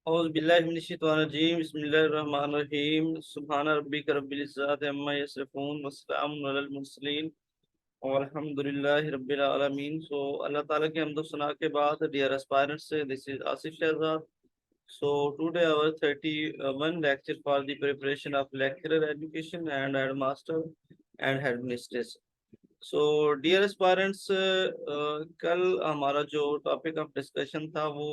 औज़ु बिल्लाहि मिनश शैतानिर रजीम बिस्मिल्लाहिर रहमानिर रहीम सुब्हान रब्बिक रब्बिल इज़्ज़ति अम्मा यसिफून वस्सलामुन अलल मुरसलीन वल्हम्दुलिल्लाहि रब्बिल आलमीन। सो अल्लाह ताला की हम्द व सना के बाद, dear aspirants, this is Asif Shahzad. So today our 31 lecture for the preparation of lecturer education and headmaster and headmistress. So dear aspirants, कल हमारा जो टॉपिक ऑफ डिस्कशन था वो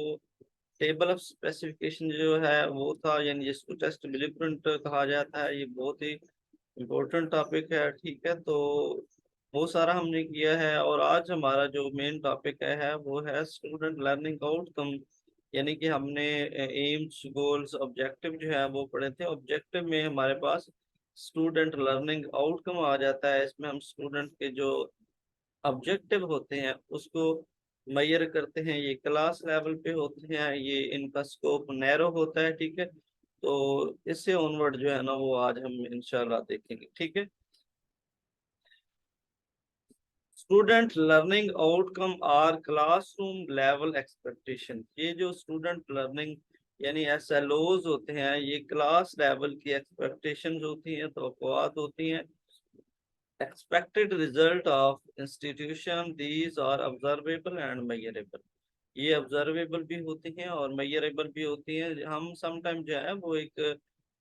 टेबल ऑफ स्पेसिफिकेशन जो है वो था, यानी जिसको टेस्ट ब्लूप्रिंट कहा जाता है। ये बहुत ही इम्पोर्टेंट टॉपिक है, ठीक है। तो वो सारा हमने किया है और आज हमारा जो मेन टॉपिक है वो है स्टूडेंट लर्निंग आउटकम। यानी कि हमने एम्स, गोल्स, ऑब्जेक्टिव जो है वो पढ़े थे। ऑब्जेक्टिव में हमारे पास स्टूडेंट लर्निंग आउटकम आ जाता है। इसमें हम स्टूडेंट के जो ऑब्जेक्टिव होते हैं उसको मेजर करते हैं। ये क्लास लेवल पे होते हैं, ये इनका स्कोप नैरो होता है, ठीक है। तो इससे ऑनवर्ड जो है ना वो आज हम इंशाल्लाह देखेंगे, ठीक है। Student learning outcome are classroom level expectation. ये जो स्टूडेंट लर्निंग यानी SLOs होते हैं, ये क्लास लेवल की एक्सपेक्टेशंस होती हैं, तवक्कुआत होती हैं। Expected result of institution, these are observable and measurable. ये ऑब्जर्वेबल भी होती हैं और मेजरेबल भी होती हैं। हम समटाइम जो है वो एक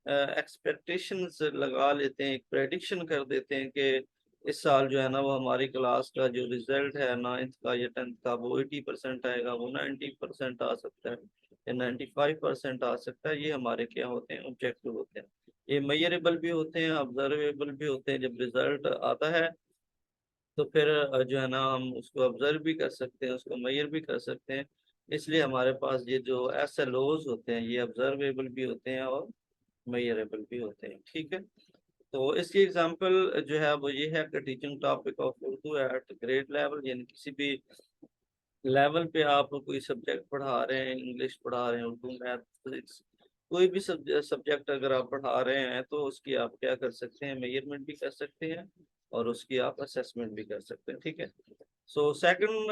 एक्सपेक्टेशंस लगा लेते हैं, एक प्रेडिक्शन कर देते हैं कि इस साल जो है ना वो हमारी क्लास का जो रिजल्ट है नाइन्थ का या टेंथ का वो 80% आएगा, वो 90% आ सकता है या 95% आ सकता है। ये हमारे क्या होते हैं, ऑब्जेक्टिव होते हैं। ये मेजरेबल भी होते हैं, ऑब्जर्वेबल भी होते हैं। जब रिजल्ट आता है तो फिर जो है ना हम उसको ऑब्जर्व भी कर सकते हैं, उसको मेजर भी कर सकते हैं। इसलिए हमारे पास ये जो SLOs होते हैं ये ऑब्जर्वेबल भी होते हैं और मेजरेबल भी होते हैं, ठीक है। तो इसकी एग्जांपल जो है वो ये है कि teaching topic of Urdu at grade level, यानी किसी भी लेवल पे आप कोई सब्जेक्ट पढ़ा रहे हैं, इंग्लिश पढ़ा रहे हैं, उर्दू, मैथ, फिजिक्स, कोई भी सब्जेक्ट अगर आप पढ़ा रहे हैं तो उसकी आप क्या कर सकते हैं, मेजरमेंट भी कर सकते हैं और उसकी आप असेसमेंट भी कर सकते हैं, ठीक है। सो सेकंड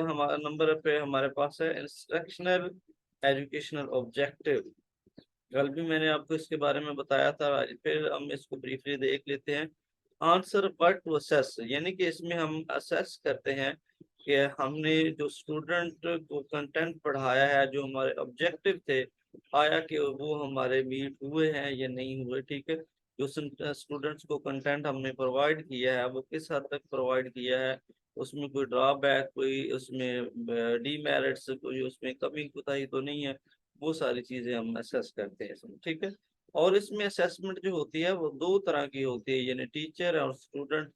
हमारा नंबर पे हमारे पास है इंस्ट्रक्शनल एजुकेशनल ऑब्जेक्टिव। कल भी मैंने आपको इसके बारे में बताया था, आज फिर हम इसको ब्रीफली देख लेते हैं। आंसर बट टू असेस, यानी कि इसमें हम असेस करते हैं कि हमने जो स्टूडेंट को कंटेंट पढ़ाया है, जो हमारे ऑब्जेक्टिव थे, आया कि वो हमारे मीट हुए हैं या नहीं हुए, ठीक है। जो स्टूडेंट्स को कंटेंट हमने प्रोवाइड किया है वो किस हद तक प्रोवाइड किया है, उसमें कोई ड्रॉबैक, कोई उसमें डीमेरिट्स, कोई उसमें कमी कोताही तो नहीं है। वो सारी चीजें हम असेस करते हैं इसमें, ठीक है। और इसमें असेसमेंट जो होती है वो दो तरह की होती है, यानी टीचर और स्टूडेंट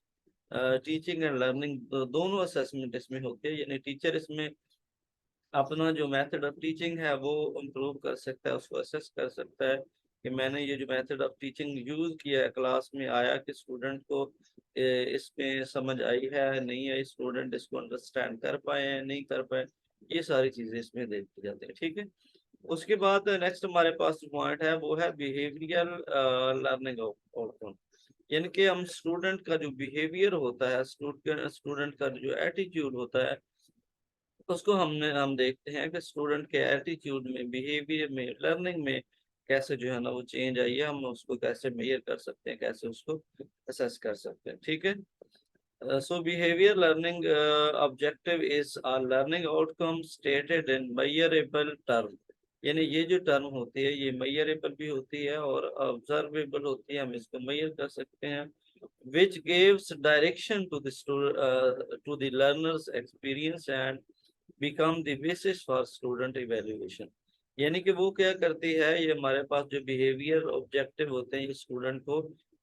टीचिंग एंड लर्निंग दोनों असेसमेंट इसमें होते हैं। यानी टीचर इसमें अपना जो मेथड ऑफ टीचिंग है वो इम्प्रूव कर सकता है, उसको असेस कर सकता है कि मैंने ये जो मेथड ऑफ टीचिंग यूज किया है क्लास में, आया कि स्टूडेंट को इसमें समझ आई है नहीं आई, स्टूडेंट इसको अंडरस्टैंड कर पाए हैं नहीं कर पाए। ये सारी चीजें इसमें देखी जाती है, ठीक है। उसके बाद नेक्स्ट हमारे पास पॉइंट है वो है बिहेवियरल लर्निंग आउटकम। यानी कि हम स्टूडेंट का जो बिहेवियर होता है, स्टूडेंट का जो एटीट्यूड होता है, उसको हम देखते हैं कि स्टूडेंट के एटीट्यूड में, बिहेवियर में, लर्निंग में कैसे जो है ना वो चेंज आई है। हम उसको कैसे मेजर कर सकते हैं, कैसे उसको असेस कर सकते हैं, ठीक है। So behavior learning objective is a learning outcome stated in measurable term। यानी ये जो टर्म होती है ये measurable भी होती है और observable होती है, हम इसको measure कर सकते हैं। which gives direction to to the learner's experience and become the basis for student evaluation। यानी कि वो क्या करती है, ये हमारे पास जो बिहेवियर ऑब्जेक्टिव होते हैं ये स्टूडेंट को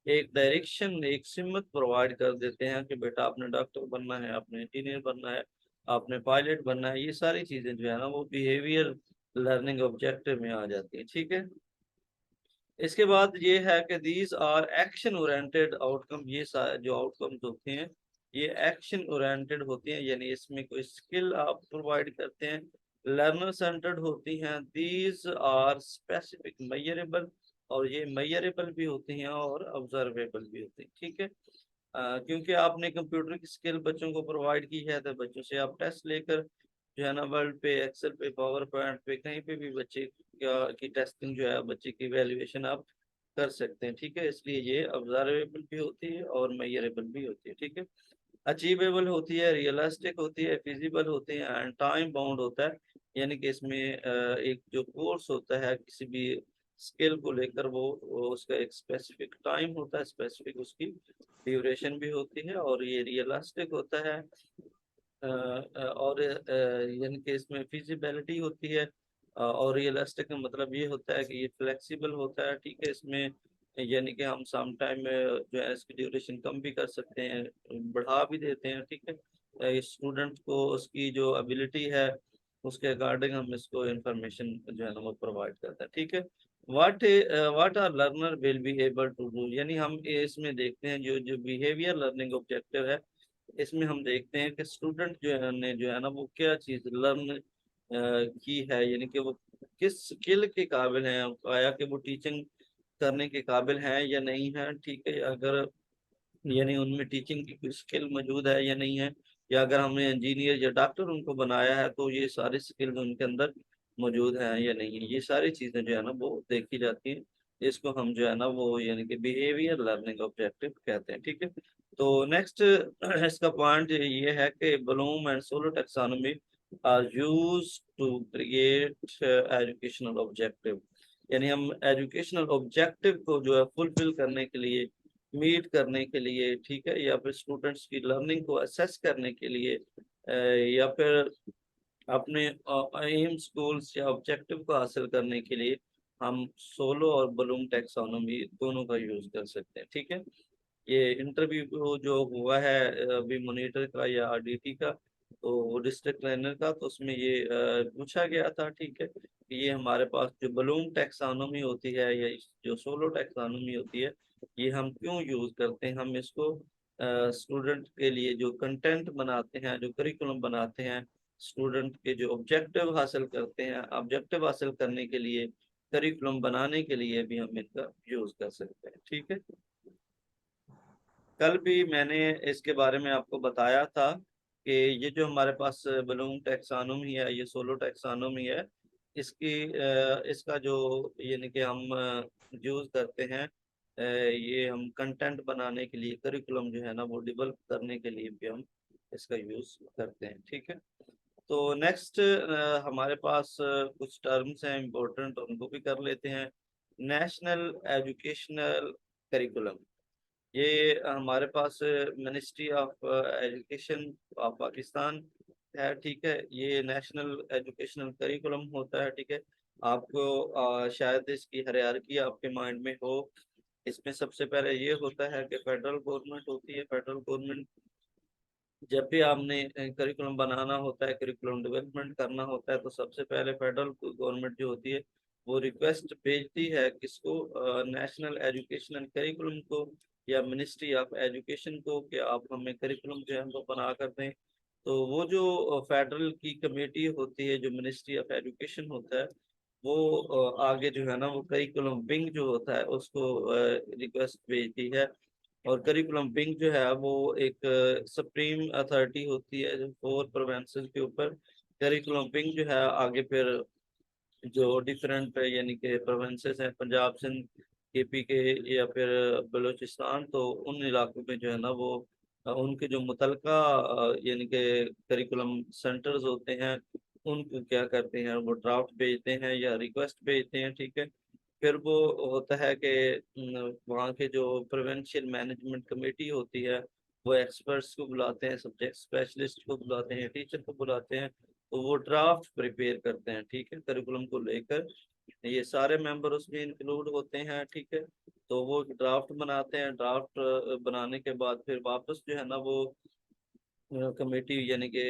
एक डायरेक्शन, एक सिमत प्रोवाइड कर देते हैं कि बेटा आपने डॉक्टर बनना है, आपने इंजीनियर बनना है, आपने पायलट बनना है। ये सारी चीजें जो है ना वो बिहेवियर लर्निंग ऑब्जेक्टिव में आ जाती है, ठीक है। इसके बाद ये है कि these are action oriented outcome. ये जो आउटकम्स होते हैं ये एक्शन ओरिएंटेड होती हैं, यानी इसमें कोई स्किल आप प्रोवाइड करते हैं, लर्नर सेंटर्ड होती हैं। दीज आर स्पेसिफिक मेजरेबल, और ये मेजरेबल भी होती हैं और ऑब्जर्वेबल भी होती हैं, ठीक है। क्योंकि आपने कंप्यूटर की स्किल बच्चों को प्रोवाइड की है तो बच्चों से आप टेस्ट लेकर जो है ना वर्ल्ड पे, एक्सेल पे, पावर पॉइंट पे, कहीं पे भी बच्चे की टेस्टिंग जो है, बच्चे की वैल्यूएशन आप कर सकते हैं। ठीक है, इसलिए ये ऑब्जर्वेबल भी होती है और मेजरेबल भी होती है। ठीक है, अचीवेबल होती है, रियलिस्टिक होती है, फिजिबल होती है एंड टाइम बाउंड होता है। यानी कि इसमें एक जो कोर्स होता है किसी भी स्किल को लेकर, वो उसका एक स्पेसिफिक टाइम होता है, स्पेसिफिक उसकी ड्यूरेशन भी होती है, और ये रियलिस्टिक होता है। और यानी कि इसमें फिजिबिलिटी होती है। और रियलिस्टिक का मतलब ये होता है कि ये फ्लेक्सिबल होता है। ठीक है, इसमें यानी कि हम सम टाइम में जो है इसकी ड्यूरेशन कम भी कर सकते हैं, बढ़ा भी देते हैं। ठीक है, स्टूडेंट को उसकी जो एबिलिटी है उसके अकॉर्डिंग हम इसको इंफॉर्मेशन जो है ना वो प्रोवाइड करते हैं। ठीक है, what are learner will be able to do, यानी हम इसमें देखते हैं जो जो बिहेवियर लर्निंग ऑब्जेक्टिव है, इसमें हम देखते हैं कि स्टूडेंट जो है ना वो क्या चीज लर्न की है, यानी कि वो किस स्किल के काबिल हैं, आया कि वो टीचिंग करने के काबिल हैं या नहीं है। ठीक है, अगर यानी उनमें टीचिंग की कोई स्किल मौजूद है या नहीं है, या अगर हमने इंजीनियर या डॉक्टर उनको बनाया है तो ये सारे स्किल्स उनके अंदर मौजूद हैं या नहीं है, ये सारी चीजें जो है ना वो देखी जाती हैं। इसको हम जो है ना वो यानी कि बिहेवियर लर्निंग ऑब्जेक्टिव कहते हैं। ठीक है, तो नेक्स्ट इसका पॉइंट ये है कि Bloom and SOLO taxonomy are use to create educational objective, यानी हम एजुकेशनल ऑब्जेक्टिव को जो है फुलफिल करने के लिए, मीट करने के लिए, ठीक है, या फिर स्टूडेंट्स की लर्निंग को असेस करने के लिए, या फिर अपने एम्स गोल्स या ऑब्जेक्टिव को हासिल करने के लिए हम सोलो और बलूम टैक्सोनॉमी दोनों का यूज कर सकते हैं। ठीक है, ये इंटरव्यू जो हुआ है अभी मॉनिटर का या आरडीटी का, तो डिस्ट्रिक्ट लाइनर का, तो उसमें ये पूछा गया था। ठीक है, कि ये हमारे पास जो बलूम टैक्सोनॉमी होती है या जो सोलो टैक्सोनॉमी होती है, ये हम क्यों यूज करते हैं, हम इसको स्टूडेंट के लिए जो कंटेंट बनाते हैं, जो करिकुलम बनाते हैं, स्टूडेंट के जो ऑब्जेक्टिव हासिल करते हैं, ऑब्जेक्टिव हासिल करने के लिए, करिकुलम बनाने के लिए भी हम इनका यूज कर सकते हैं। ठीक है, कल भी मैंने इसके बारे में आपको बताया था कि ये जो हमारे पास बलूम टैक्सोनॉमी है, ये सोलो टैक्सोनॉमी है, इसका जो यानी कि हम यूज करते हैं, ये हम कंटेंट बनाने के लिए, करिकुलम जो है ना वो डेवलप करने के लिए भी हम इसका यूज करते हैं। ठीक है, तो नेक्स्ट हमारे पास कुछ टर्म्स हैं इम्पोर्टेंट, उनको भी कर लेते हैं। नेशनल एजुकेशनल करिकुलम, ये हमारे पास ministry of education of Pakistan है। ठीक है, ये नेशनल एजुकेशनल करिकुलम होता है। ठीक है, आपको शायद इसकी हायरार्की आपके माइंड में हो। इसमें सबसे पहले ये होता है कि फेडरल गवर्नमेंट होती है। फेडरल गवर्नमेंट, जब भी आपने करिकुलम बनाना होता है, करिकुलम डेवलपमेंट करना होता है, तो सबसे पहले फेडरल गवर्नमेंट जो होती है वो रिक्वेस्ट भेजती है किसको, नेशनल एजुकेशनल करिकुलम को या मिनिस्ट्री ऑफ एजुकेशन को, कि आप हमें करिकुलम जो है वो बना कर दें। तो वो जो फेडरल की कमेटी होती है, जो मिनिस्ट्री ऑफ एजुकेशन होता है, वो आगे जो है ना वो करिकुलम विंग जो होता है उसको रिक्वेस्ट भेजती है। और करिकुलम विंग जो है वो एक सुप्रीम अथॉरिटी होती है जो 4 प्रोवेंसेस के ऊपर। करिकुलम विंग जो है आगे फिर जो डिफरेंट यानी कि प्रोवेंसेस हैं, पंजाब, सिंध, केपी के या फिर बलूचिस्तान, तो उन इलाकों में जो है ना वो उनके जो मुतलका यानी कि करिकुलम सेंटर्स होते हैं, उनको क्या करते हैं, वो ड्राफ्ट भेजते हैं या रिक्वेस्ट भेजते हैं। ठीक है, फिर वो होता है कि वहाँ के जो प्रोविंशियल मैनेजमेंट कमेटी होती है, वो एक्सपर्ट्स को बुलाते हैं, सब्जेक्ट स्पेशलिस्ट को बुलाते हैं, टीचर को बुलाते हैं, तो वो ड्राफ्ट प्रिपेयर करते हैं। ठीक है, करिकुलम को लेकर ये सारे मेंबर उसमें इंक्लूड होते हैं। ठीक है, तो वो ड्राफ्ट बनाते हैं। ड्राफ्ट बनाने के बाद फिर वापस जो है ना वो कमेटी यानी कि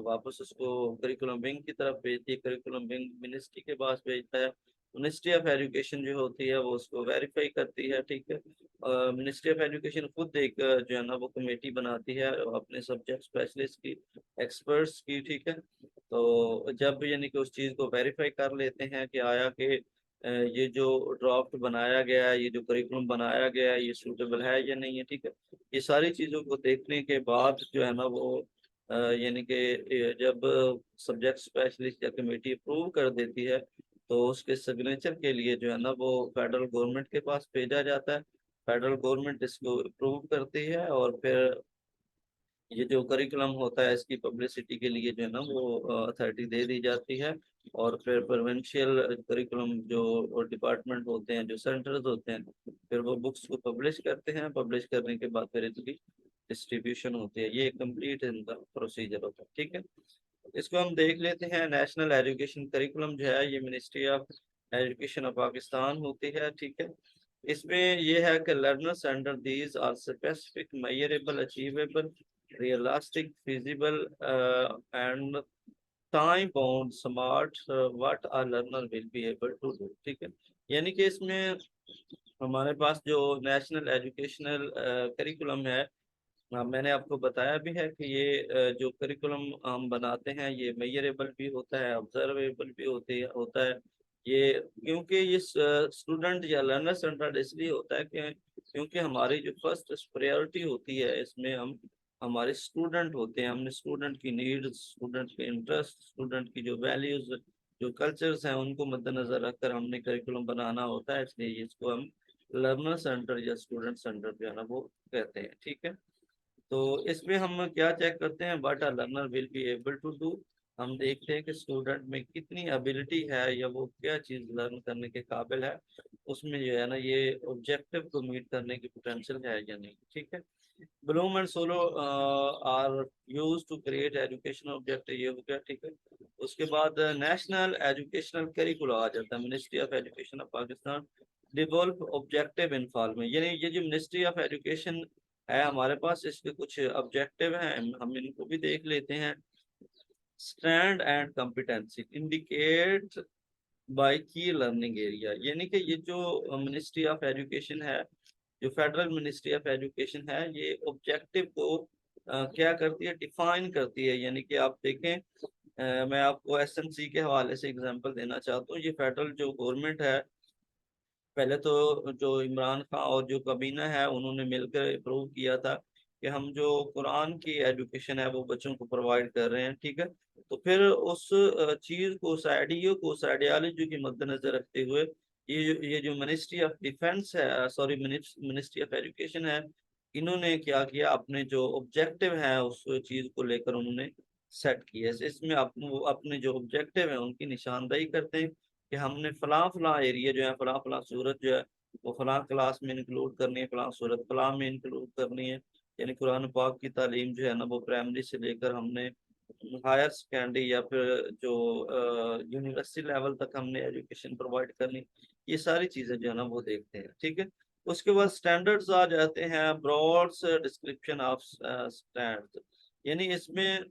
वापस उसको करिकुलम विंग की तरफ भेजती है। करिकुलम विंग मिनिस्ट्री के पास भेजता है। मिनिस्ट्री ऑफ एजुकेशन जो होती है वो उसको वेरीफाई करती है। ठीक है, मिनिस्ट्री ऑफ एजुकेशन खुद एक जो है ना वो कमेटी बनाती है अपने सब्जेक्ट स्पेशलिस्ट की, एक्सपर्ट्स की। ठीक है, तो जब यानी कि उस चीज़ को वेरीफाई कर लेते हैं कि आया कि ये जो ड्राफ्ट बनाया गया है, ये जो करिकुलम बनाया गया है, ये सूटेबल है या नहीं है। ठीक है, ये सारी चीज़ों को देखने के बाद जो है ना वो यानी कि जब सब्जेक्ट स्पेशलिस्ट या कमेटी अप्रूव कर देती है तो उसके सिग्नेचर के लिए जो है ना वो फेडरल गवर्नमेंट के पास भेजा जाता है। फेडरल गवर्नमेंट इसको अप्रूव करती है और फिर ये जो करिकुलम होता है इसकी पब्लिसिटी के लिए जो है ना वो अथॉरिटी दे दी जाती है। और फिर प्रोविंशियल करिकुलम जो डिपार्टमेंट होते हैं, जो सेंटर्स होते हैं, फिर वो बुक्स को पब्लिश करते हैं। पब्लिश करने के बाद फिर इसकी डिस्ट्रीब्यूशन होती है। ये कंप्लीट इनका प्रोसीजर होता है, ठीक है। इसको हम देख लेते हैं। नेशनल एजुकेशन करिकुलम जो है ये ministry of education of Pakistan होती है, ठीक है। इसमें ये है कि learners under these are specific, measurable, achievable, realistic, feasible and time bound, SMART, what a learner will be able to do, ठीक है। यानी कि इसमें हमारे पास जो नेशनल एजुकेशनल करिकुलम है, हाँ, मैंने आपको बताया भी है कि ये जो करिकुलम हम बनाते हैं ये मेजरेबल भी होता है, ऑब्जर्वेबल भी होता है। ये क्योंकि ये स्टूडेंट या लर्नर सेंटर्ड इसलिए होता है कि क्योंकि हमारी जो फर्स्ट प्रायोरिटी होती है इसमें हम हमारे स्टूडेंट होते हैं। हमने स्टूडेंट की नीड्स, स्टूडेंट के इंटरेस्ट, स्टूडेंट की जो वैल्यूज, जो कल्चर्स हैं उनको मद्देनजर रखकर हमने करिकुलम बनाना होता है। इसलिए इसको हम लर्नर सेंटर या स्टूडेंट सेंटर जो है ना वो कहते हैं, ठीक है। तो इसमें हम क्या चेक करते हैं, what a learner will be able to do. हम देखते हैं कि स्टूडेंट में कितनी एबिलिटी है या वो क्या चीज़ लर्न करने के काबिल है। उसमें जो है ना ये ऑब्जेक्टिव को मीट करने की पोटेंशियल है या नहीं, ठीक है। Bloom and SOLO are use to create education object, ये हो गया, ठीक है। उसके बाद नेशनल एजुकेशनल करिकुला आ जाता है। Ministry of education of Pakistan develop objective in fall में, यानी ये जो मिनिस्ट्री ऑफ एजुकेशन है हमारे पास, इसके कुछ ऑब्जेक्टिव हैं, हम इनको भी देख लेते हैं। Stand and competency indicate bye की लर्निंग एरिया, यानी कि ये जो मिनिस्ट्री ऑफ एजुकेशन है, जो फेडरल मिनिस्ट्री ऑफ एजुकेशन है, ये ऑब्जेक्टिव को क्या करती है, डिफाइन करती है। यानी कि आप देखें, मैं आपको एसएमसी के हवाले से एग्जांपल देना चाहता हूँ। ये फेडरल जो गवर्नमेंट है, पहले तो जो इमरान खान और जो कबीना है उन्होंने मिलकर अप्रूव किया था कि हम जो कुरान की एजुकेशन है वो बच्चों को प्रोवाइड कर रहे हैं, ठीक है। तो फिर उस चीज को, उस आइडिया को, उस आइडियालॉजी के मद्देनजर रखते हुए ये जो मिनिस्ट्री ऑफ डिफेंस है, सॉरी, मिनिस्ट्री ऑफ एजुकेशन है, इन्होंने क्या किया, अपने जो ऑब्जेक्टिव है उस चीज को लेकर उन्होंने सेट किया। इसमें अपने जो ऑब्जेक्टिव है उनकी निशानदेही करते हैं कि हमने फलां फलां एरिया जो है, फलां फलां सूरत जो है वो फलां क्लास में इंक्लूड करनी है, फलां सूरत फलां में इंक्लूड करनी है। यानी कुरान पाक की तालीम जो है ना वो प्राइमरी से लेकर हमने हायर सेकेंडरी या फिर जो यूनिवर्सिटी लेवल तक हमने एजुकेशन प्रोवाइड करनी, ये सारी चीजें जो है ना वो देखते हैं, ठीक है। उसके बाद स्टैंडर्ड्स आ जाते हैं। ब्रॉड डिस्क्रिप्शन ऑफ स्टैंडर्ड्स, यानी इसमें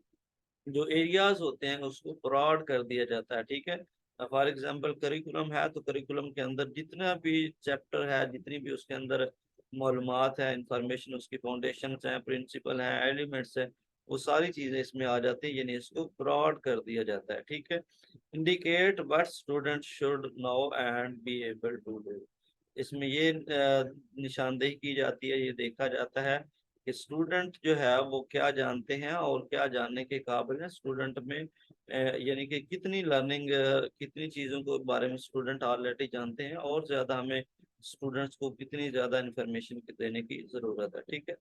जो एरियाज होते हैं उसको ब्रॉड कर दिया जाता है, ठीक है। फॉर एग्जांपल करिकुलम है तो करिकुलम के अंदर जितना भी चैप्टर है, जितनी भी उसके अंदर मालूमात है, इंफॉर्मेशन, उसकी फाउंडेशन है, प्रिंसिपल है, एलिमेंट्स है, वो सारी चीजें इसमें आ जाती है। यानी इसको ब्रॉड कर दिया जाता है, ठीक है। Indicate what student should know and be able to do, इसमें ये निशानदेही की जाती है, ये देखा जाता है कि स्टूडेंट जो है वो क्या जानते हैं और क्या जानने के काबिल है स्टूडेंट में। यानी कि कितनी लर्निंग, कितनी चीज़ों के बारे में स्टूडेंट ऑलरेडी जानते हैं और ज़्यादा हमें स्टूडेंट्स को कितनी ज़्यादा इंफॉर्मेशन देने की ज़रूरत है, ठीक है।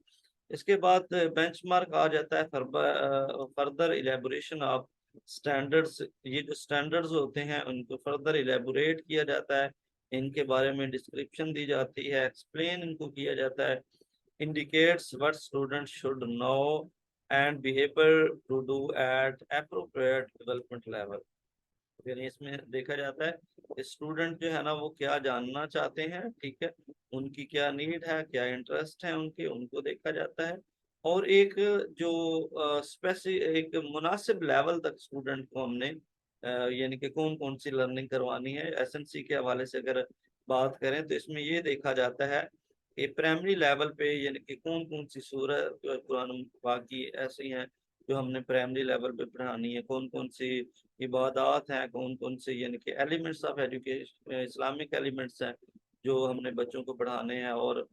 इसके बाद बेंचमार्क आ जाता है, फर्दर इलेबोरेशन ऑफ स्टैंडर्ड्स। ये जो स्टैंडर्ड्स होते हैं उनको फर्दर इलेबोरेट किया जाता है, इनके बारे में डिस्क्रिप्शन दी जाती है, एक्सप्लेन इनको किया जाता है। indicates what students should know and be able to do at appropriate development level, यानी इसमें देखा जाता है कि स्टूडेंट जो है ना वो क्या जानना चाहते हैं, ठीक है। उनकी क्या नीड है, क्या इंटरेस्ट है उनके, उनको देखा जाता है। और एक जो एक मुनासिब लेवल तक स्टूडेंट को हमने यानी कि कौन कौन सी लर्निंग करवानी है, एसएमसी के हवाले से अगर बात करें तो इसमें ये देखा जाता है कि प्राइमरी लेवल पे यानी कि कौन कौन सी सूरत कुरान पाक की ऐसी हैं जो हमने प्राइमरी लेवल पे पढ़ानी है, कौन कौन सी इबादत हैं, कौन कौन से यानी कि elements of education, Islamic elements हैं जो हमने बच्चों को पढ़ाने हैं। और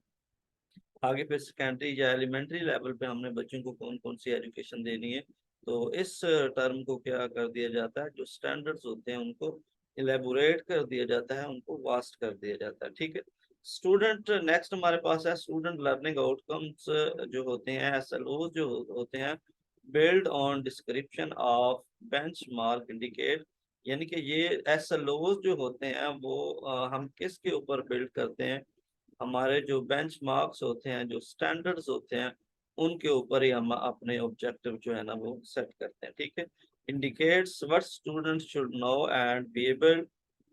आगे फिर सेकेंडरी या एलिमेंट्री लेवल पे हमने बच्चों को कौन कौन सी एजुकेशन देनी है, तो इस टर्म को क्या कर दिया जाता है, जो स्टैंडर्ड्स होते हैं उनको इलेबोरेट कर दिया जाता है, उनको वास्ट कर दिया जाता है। ठीक है, स्टूडेंट नेक्स्ट हमारे पास है स्टूडेंट लर्निंग आउटकम्स जो होते हैं, एसएलओ जो होते हैं, build on description of benchmark indicate. यानी कि ये एसएलओ जो होते हैं वो हम किसके ऊपर बिल्ड करते हैं, हमारे जो बेंचमार्क्स होते हैं, जो स्टैंडर्ड्स होते हैं, उनके ऊपर ही हम अपने ऑब्जेक्टिव जो है ना वो सेट करते हैं। ठीक है, indicates what students should know and be able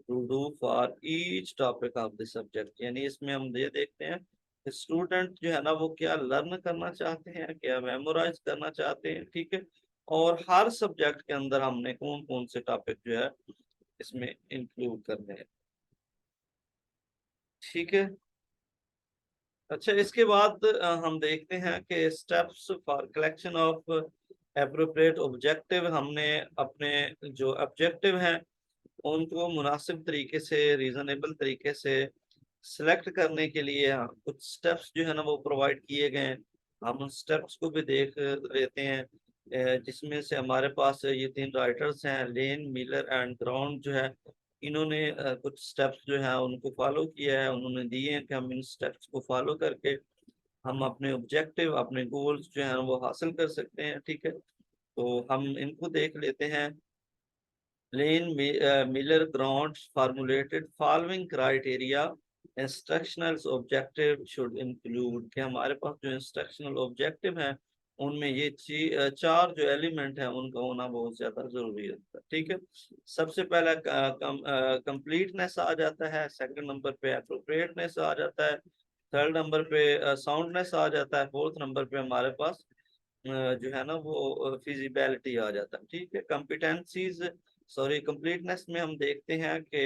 to do for each topic of the subject. यानी इसमें हम ये देखते हैं कि स्टूडेंट जो है ना वो क्या लर्न करना चाहते हैं, क्या मेमोराइज करना चाहते हैं। ठीक है, और हर सब्जेक्ट के अंदर हमने कौन कौन से टॉपिक जो है इसमें इंक्लूड करने हैं। ठीक है, अच्छा इसके बाद हम देखते हैं कि steps for collection of appropriate objective. हमने अपने जो ऑब्जेक्टिव हैं उनको मुनासिब तरीके से, रीजनेबल तरीके से सिलेक्ट करने के लिए कुछ स्टेप्स जो है ना वो प्रोवाइड किए गए हैं। हम उन स्टेप्स को भी देख लेते हैं, जिसमें से हमारे पास ये तीन राइटर्स हैं, लेन, मिलर एंड ग्राउंड जो है, इन्होंने कुछ स्टेप्स जो है उनको फॉलो किया है। उन्होंने दिए हैं कि हम इन स्टेप्स को फॉलो करके हम अपने ऑब्जेक्टिव, अपने गोल्स जो हैं वो हासिल कर सकते हैं। ठीक है, तो हम इनको देख लेते हैं। Lane Miller Grant formulated following criteria. Instructional objective should include, कि हमारे पास जो इंस्ट्रक्शनल ऑब्जेक्टिव हैं उनमें ये चार जो एलिमेंट हैं उनका होना बहुत ज्यादा जरूरी होता है। ठीक है, सबसे पहला कंप्लीटनेस आ जाता है, सेकंड नंबर पे अप्रोप्रिएटनेस आ जाता है, थर्ड नंबर पे साउंडनेस आ जाता है, फोर्थ नंबर पे हमारे पास जो है ना वो फिजिबिलिटी आ जाता है। ठीक है, कॉम्पिटेंसीज, सॉरी कंप्लीटनेस में हम देखते हैं कि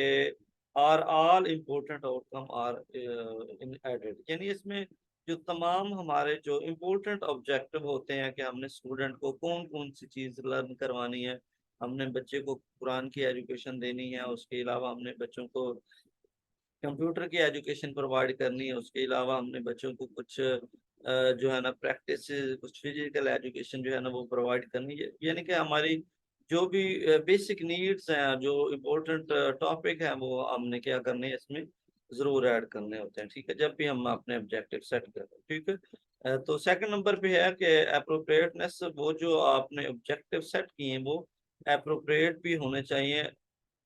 are all important outcome are embedded. यानी इसमें जो तमाम हमारे जो इम्पोर्टेंट ऑब्जेक्टिव होते हैं कि हमने स्टूडेंट को कौन कौन सी चीज लर्न करवानी है, हमने बच्चे को कुरान की एजुकेशन देनी है, उसके अलावा हमने बच्चों को कंप्यूटर की एजुकेशन प्रोवाइड करनी है, उसके अलावा हमने बच्चों को कुछ जो है ना प्रैक्टिस, कुछ फिजिकल एजुकेशन जो है ना वो प्रोवाइड करनी है। यानी कि हमारी जो भी बेसिक नीड्स हैं, जो इम्पोर्टेंट टॉपिक हैं, वो हमने क्या करने हैं इसमें जरूर ऐड करने होते हैं। ठीक है, जब भी हम अपने ऑब्जेक्टिव सेट करें। ठीक है, तो सेकंड नंबर पे है कि अप्रोप्रिएटनेस, वो जो आपने ऑब्जेक्टिव सेट किए हैं वो अप्रोप्रिएट भी होने चाहिए।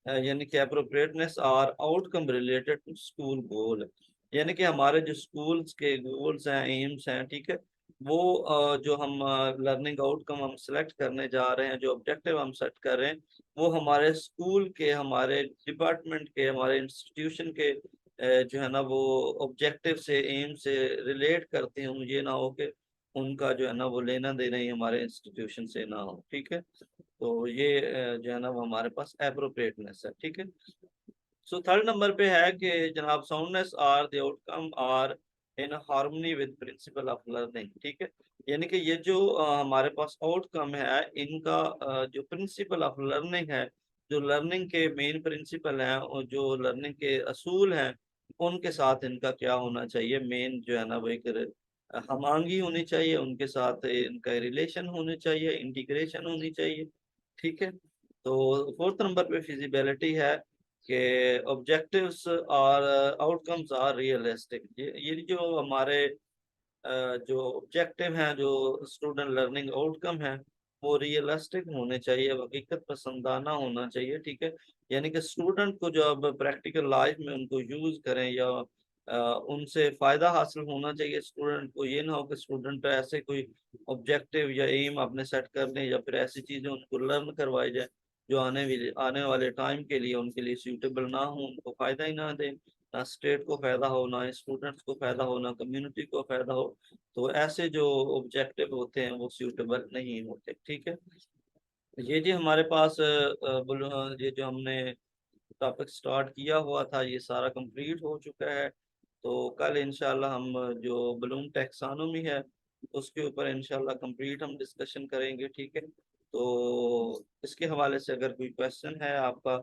यानी कि अप्रोप्रिएटनेस और आउटकम रिलेटेड टू स्कूल गोल। यानी कि हमारे जो स्कूल्स के गोल्स हैं, एम्स हैं, ठीक है, वो जो हम लर्निंग आउटकम हम सेलेक्ट करने जा रहे हैं, जो ऑब्जेक्टिव हम सेट कर रहे हैं, वो हमारे स्कूल के, हमारे डिपार्टमेंट के, हमारे इंस्टीट्यूशन के जो है ना वो ऑब्जेक्टिव से, एम से रिलेट करते हैं। ये ना हो कि उनका जो है ना वो लेना देना ही हमारे इंस्टीट्यूशन से ना हो। ठीक है, तो ये जो है ना वो हमारे पास एप्रोप्रिएटनेस है। ठीक है, सो थर्ड नंबर पे है कि जनाब soundness are the outcome are in harmony with principle of learning. ठीक है, यानी कि ये जो हमारे पास आउटकम है, इनका जो प्रिंसिपल ऑफ लर्निंग है, जो लर्निंग के मेन प्रिंसिपल हैं और जो लर्निंग के असूल हैं, उनके साथ इनका क्या होना चाहिए, मेन जो है ना वो एक हमांगी होनी चाहिए, उनके साथ इनका रिलेशन होने चाहिए, इंटीग्रेशन होनी चाहिए। ठीक है, तो फोर्थ नंबर पे फिजिबिलिटी है कि ऑब्जेक्टिव्स और आउटकम्स आर रियलिस्टिक। ये जो हमारे जो ऑब्जेक्टिव हैं, जो स्टूडेंट लर्निंग आउटकम है, वो रियलिस्टिक होने चाहिए, हकीकत पसंदाना होना चाहिए। ठीक है, यानी कि स्टूडेंट को जब प्रैक्टिकल लाइफ में उनको यूज करें या उनसे फायदा हासिल होना चाहिए। स्टूडेंट को ये ना हो कि स्टूडेंट ऐसे कोई ऑब्जेक्टिव या एम अपने सेट कर लें या फिर ऐसी चीजें उनको लर्न करवाई जाए जो आने वाले टाइम के लिए उनके लिए सूटेबल ना हो, उनको फायदा ही ना दे, ना स्टेट को फायदा हो, ना स्टूडेंट्स को फायदा हो, ना कम्युनिटी को फायदा हो। तो ऐसे जो ऑब्जेक्टिव होते हैं वो सूटेबल नहीं होते। ठीक है, ये जी हमारे पास ये जो हमने टॉपिक स्टार्ट किया हुआ था ये सारा कंप्लीट हो चुका है। तो कल इंशाल्लाह हम जो ब्लूम टैक्सोनॉमी है उसके ऊपर इंशाल्लाह कंप्लीट हम डिस्कशन करेंगे। ठीक है, तो इसके हवाले से अगर कोई क्वेश्चन है आपका,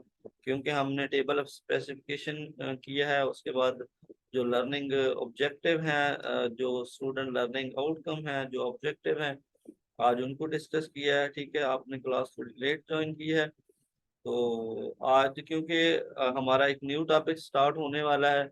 क्योंकि हमने टेबल ऑफ स्पेसिफिकेशन किया है, उसके बाद जो लर्निंग ऑब्जेक्टिव हैं, जो स्टूडेंट लर्निंग आउटकम है, जो ऑब्जेक्टिव हैं, आज उनको डिस्कस किया है। ठीक है, आपने क्लास थोड़ी लेट ज्वाइन की है। तो आज क्योंकि हमारा एक न्यू टॉपिक स्टार्ट होने वाला है,